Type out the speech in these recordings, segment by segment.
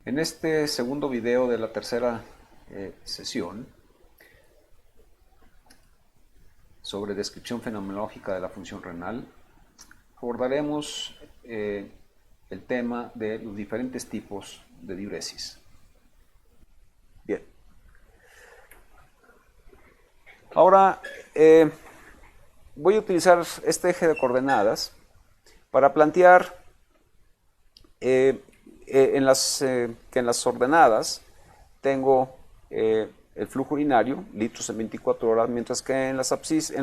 En este segundo video de la tercera sesión sobre descripción fenomenológica de la función renal, abordaremos el tema de los diferentes tipos de diuresis. Bien. Ahora voy a utilizar este eje de coordenadas para plantear que en las ordenadas tengo el flujo urinario, litros en 24 horas, mientras que en la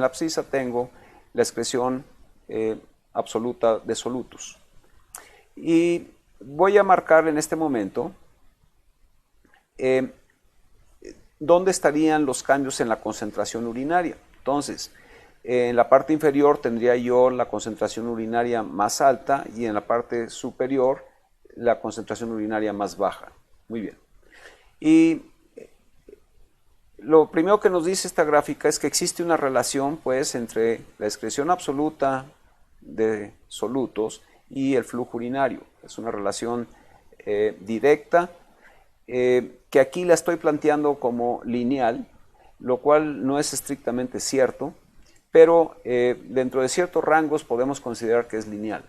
abscisa tengo la excreción absoluta de solutos. Y voy a marcar en este momento dónde estarían los cambios en la concentración urinaria. Entonces, en la parte inferior tendría yo la concentración urinaria más alta y en la parte superior la concentración urinaria más baja. Muy bien. Y lo primero que nos dice esta gráfica es que existe una relación pues entre la excreción absoluta de solutos y el flujo urinario. Es una relación directa que aquí la estoy planteando como lineal, lo cual no es estrictamente cierto, pero dentro de ciertos rangos podemos considerar que es lineal.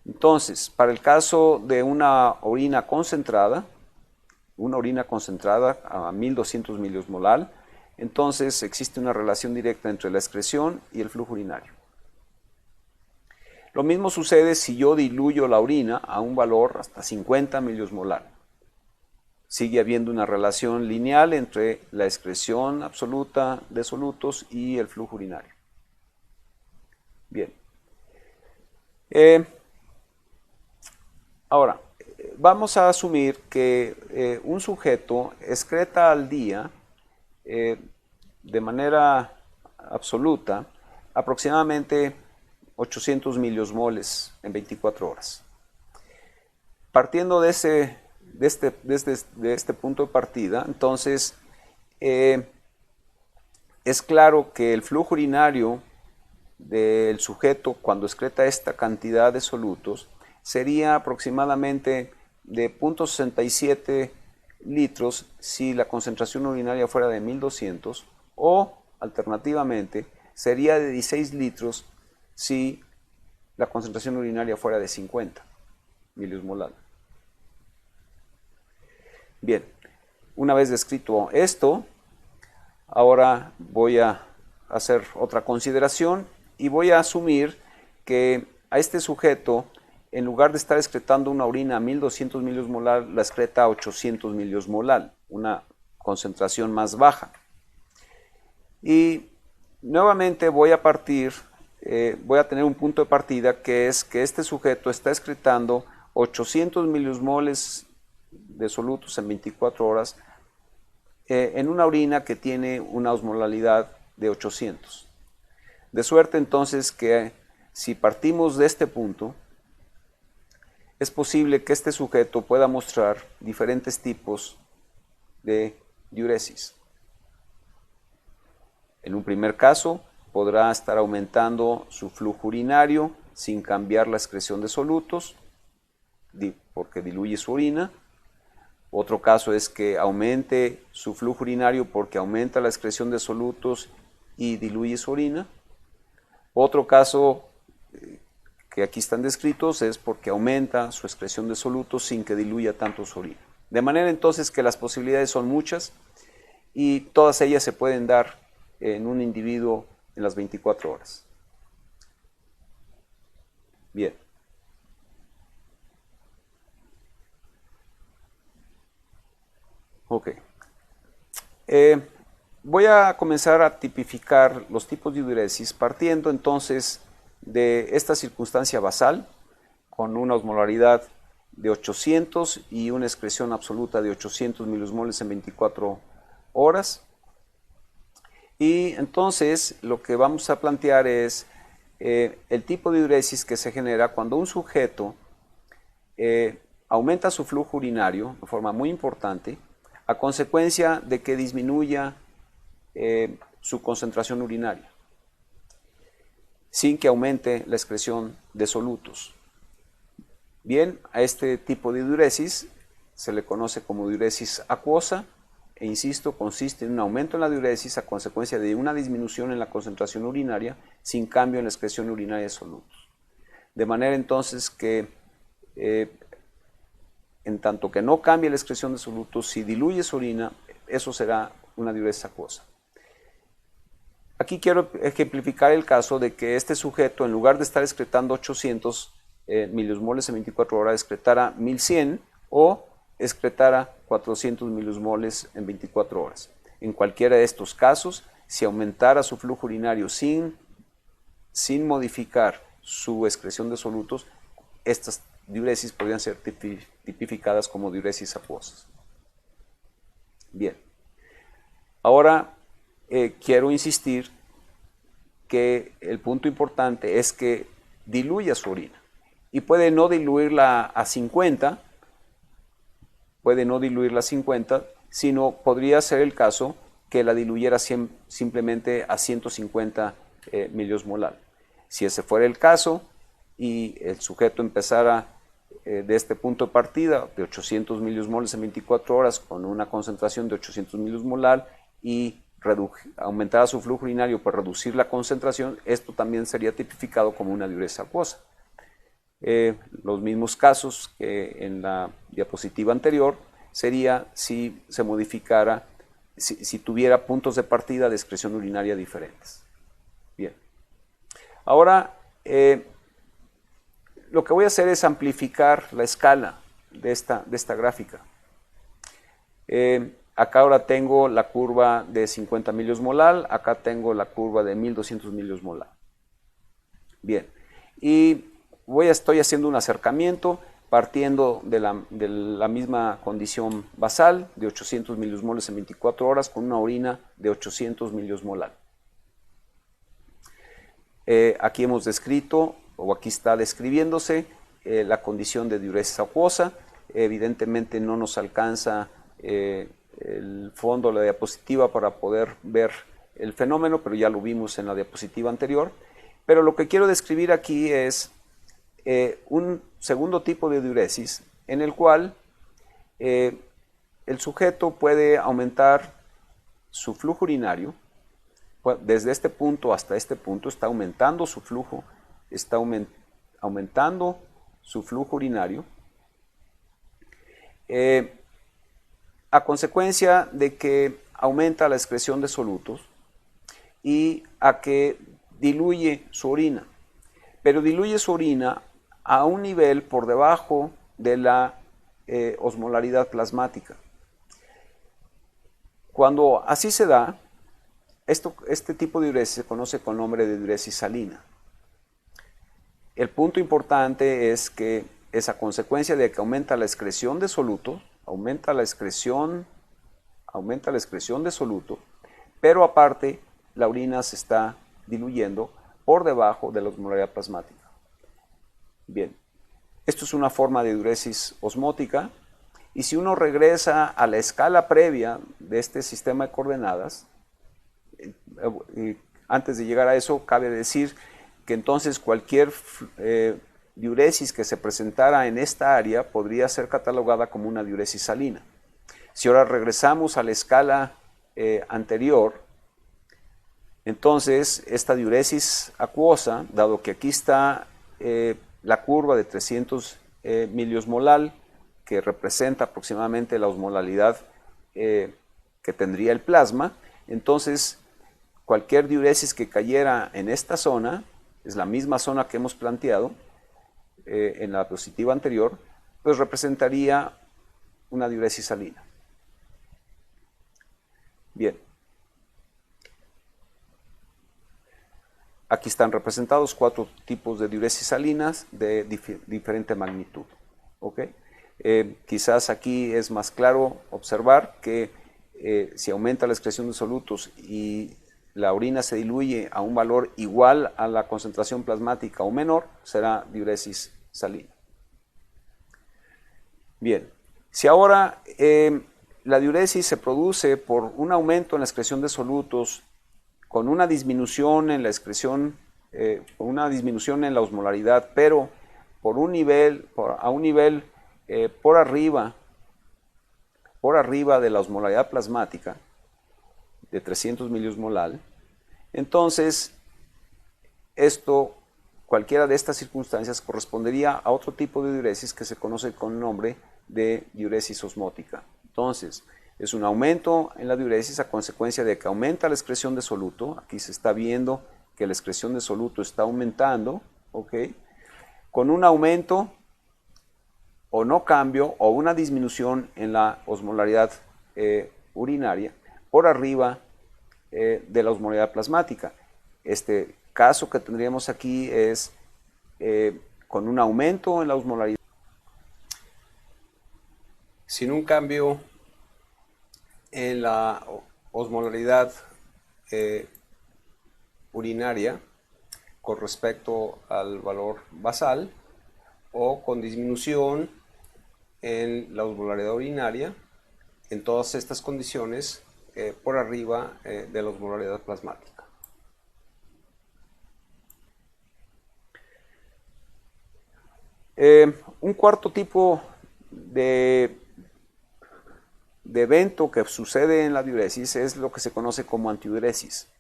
Entonces, para el caso de una orina concentrada a 1200 miliosmolal, entonces existe una relación directa entre la excreción y el flujo urinario. Lo mismo sucede si yo diluyo la orina a un valor hasta 50 miliosmolal. Sigue habiendo una relación lineal entre la excreción absoluta de solutos y el flujo urinario. Bien. Ahora, vamos a asumir que un sujeto excreta al día de manera absoluta aproximadamente 800 miliosmoles en 24 horas. Partiendo de este punto de partida, entonces es claro que el flujo urinario del sujeto cuando excreta esta cantidad de solutos sería aproximadamente de 0.67 litros si la concentración urinaria fuera de 1200 o alternativamente sería de 16 litros si la concentración urinaria fuera de 50 miliosmolal. Bien, una vez descrito esto, ahora voy a hacer otra consideración y voy a asumir que a este sujeto, en lugar de estar excretando una orina a 1200 miliosmolal, la excreta a 800 miliosmolal, una concentración más baja. Y nuevamente voy a tener un punto de partida que es que este sujeto está excretando 800 miliosmoles de solutos en 24 horas en una orina que tiene una osmolalidad de 800. De suerte entonces que si partimos de este punto, es posible que este sujeto pueda mostrar diferentes tipos de diuresis. En un primer caso, podrá estar aumentando su flujo urinario sin cambiar la excreción de solutos, porque diluye su orina. Otro caso es que aumente su flujo urinario porque aumenta la excreción de solutos y diluye su orina. Otro caso que aquí están descritos es porque aumenta su excreción de solutos sin que diluya tanto su orina. De manera entonces que las posibilidades son muchas y todas ellas se pueden dar en un individuo en las 24 horas. Bien. Ok. Voy a comenzar a tipificar los tipos de diuresis partiendo entonces de esta circunstancia basal con una osmolaridad de 800 y una excreción absoluta de 800 miliosmoles en 24 horas. Y entonces lo que vamos a plantear es el tipo de diuresis que se genera cuando un sujeto aumenta su flujo urinario de forma muy importante a consecuencia de que disminuya su concentración urinaria, sin que aumente la excreción de solutos. Bien, a este tipo de diuresis se le conoce como diuresis acuosa e insisto, consiste en un aumento en la diuresis a consecuencia de una disminución en la concentración urinaria sin cambio en la excreción urinaria de solutos. De manera entonces que en tanto que no cambie la excreción de solutos, si diluye su orina, eso será una diuresis acuosa. Aquí quiero ejemplificar el caso de que este sujeto, en lugar de estar excretando 800 miliosmoles en 24 horas, excretara 1100 o excretara 400 miliosmoles en 24 horas. En cualquiera de estos casos, si aumentara su flujo urinario sin modificar su excreción de solutos, estas diuresis podrían ser tipificadas como diuresis acuosas. Bien, ahora quiero insistir que el punto importante es que diluya su orina y puede no diluirla a 50, sino podría ser el caso que la diluyera simplemente a 150 miliosmolar. Si ese fuera el caso y el sujeto empezara de este punto de partida de 800 miliosmoles en 24 horas con una concentración de 800 miliosmolar y aumentara su flujo urinario para reducir la concentración, esto también sería tipificado como una diuresis acuosa. Los mismos casos que en la diapositiva anterior sería si se modificara, si tuviera puntos de partida de excreción urinaria diferentes. Bien. Ahora, lo que voy a hacer es amplificar la escala de esta gráfica. Acá ahora tengo la curva de 50 miliosmolar, acá tengo la curva de 1200 miliosmolar. Bien, y estoy haciendo un acercamiento partiendo de la misma condición basal de 800 miliosmoles en 24 horas con una orina de 800 miliosmolar. Aquí hemos descrito, o aquí está describiéndose, la condición de diuresis acuosa. Evidentemente no nos alcanza el fondo de la diapositiva para poder ver el fenómeno, pero ya lo vimos en la diapositiva anterior. Pero lo que quiero describir aquí es un segundo tipo de diuresis en el cual el sujeto puede aumentar su flujo urinario. Desde este punto hasta este punto está aumentando su flujo, está aumentando su flujo urinario a consecuencia de que aumenta la excreción de solutos y a que diluye su orina, pero diluye su orina a un nivel por debajo de la osmolaridad plasmática. Cuando así se da, este tipo de diuresis se conoce con nombre de diuresis salina. El punto importante es que es a consecuencia de que aumenta la excreción de solutos, aumenta la excreción de soluto, pero aparte la orina se está diluyendo por debajo de la osmolaridad plasmática. Bien, esto es una forma de diuresis osmótica y si uno regresa a la escala previa de este sistema de coordenadas, antes de llegar a eso cabe decir que entonces cualquier diuresis que se presentara en esta área podría ser catalogada como una diuresis salina. Si ahora regresamos a la escala anterior, entonces esta diuresis acuosa, dado que aquí está la curva de 300 miliosmolar, que representa aproximadamente la osmolaridad que tendría el plasma, entonces cualquier diuresis que cayera en esta zona, es la misma zona que hemos planteado en la diapositiva anterior, pues representaría una diuresis salina. Bien. Aquí están representados 4 tipos de diuresis salinas de diferente magnitud. ¿Okay? Quizás aquí es más claro observar que si aumenta la excreción de solutos y la orina se diluye a un valor igual a la concentración plasmática o menor, será diuresis salina. Bien, si ahora la diuresis se produce por un aumento en la excreción de solutos con una disminución en la excreción, una disminución en la osmolaridad, pero por un nivel, a un nivel por arriba por arriba de la osmolaridad plasmática de 300 miliosmolal, entonces cualquiera de estas circunstancias correspondería a otro tipo de diuresis que se conoce con el nombre de diuresis osmótica. Entonces, es un aumento en la diuresis a consecuencia de que aumenta la excreción de soluto. Aquí se está viendo que la excreción de soluto está aumentando, ¿ok? Con un aumento o no cambio o una disminución en la osmolaridad urinaria por arriba de la osmolaridad plasmática. Este caso que tendríamos aquí es con un aumento en la osmolaridad, sin un cambio en la osmolaridad urinaria con respecto al valor basal, o con disminución en la osmolaridad urinaria en todas estas condiciones por arriba de la osmolaridad plasmática. Un cuarto tipo de evento que sucede en la diuresis es lo que se conoce como antidiuresis.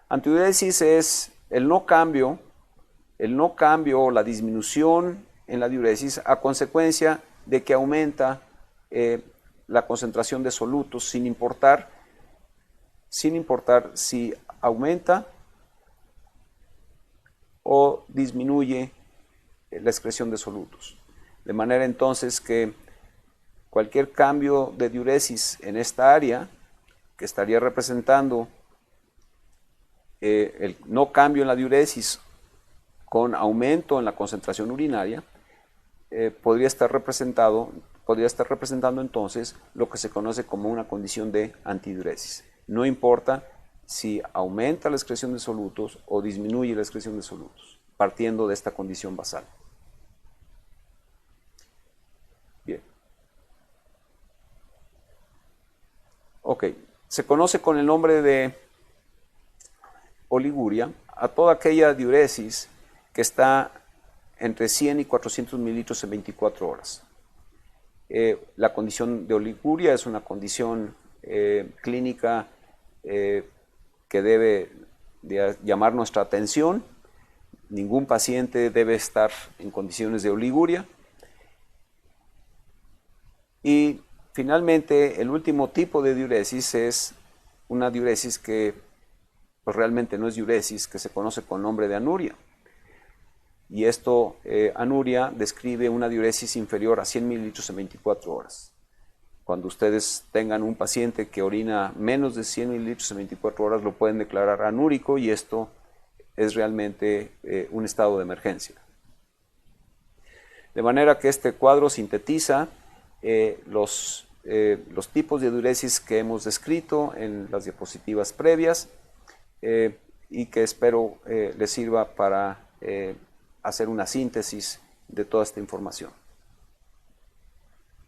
Antidiuresis es el no cambio o la disminución en la diuresis a consecuencia de que aumenta la concentración de solutos, sin importar si aumenta o disminuye la excreción de solutos. De manera entonces que cualquier cambio de diuresis en esta área, que estaría representando el no cambio en la diuresis con aumento en la concentración urinaria, podría estar representando entonces lo que se conoce como una condición de antidiuresis. No importa si aumenta la excreción de solutos o disminuye la excreción de solutos, partiendo de esta condición basal. Bien. Ok, se conoce con el nombre de oliguria a toda aquella diuresis que está entre 100 y 400 mililitros en 24 horas. La condición de oliguria es una condición clínica que debe llamar nuestra atención. Ningún paciente debe estar en condiciones de oliguria. Y finalmente, el último tipo de diuresis es una diuresis que pues, realmente no es diuresis, que se conoce con nombre de anuria. Y esto, anuria, describe una diuresis inferior a 100 mililitros en 24 horas. Cuando ustedes tengan un paciente que orina menos de 100 mililitros en 24 horas, lo pueden declarar anúrico, y esto es realmente un estado de emergencia. De manera que este cuadro sintetiza los tipos de diuresis que hemos descrito en las diapositivas previas, y que espero les sirva para hacer una síntesis de toda esta información.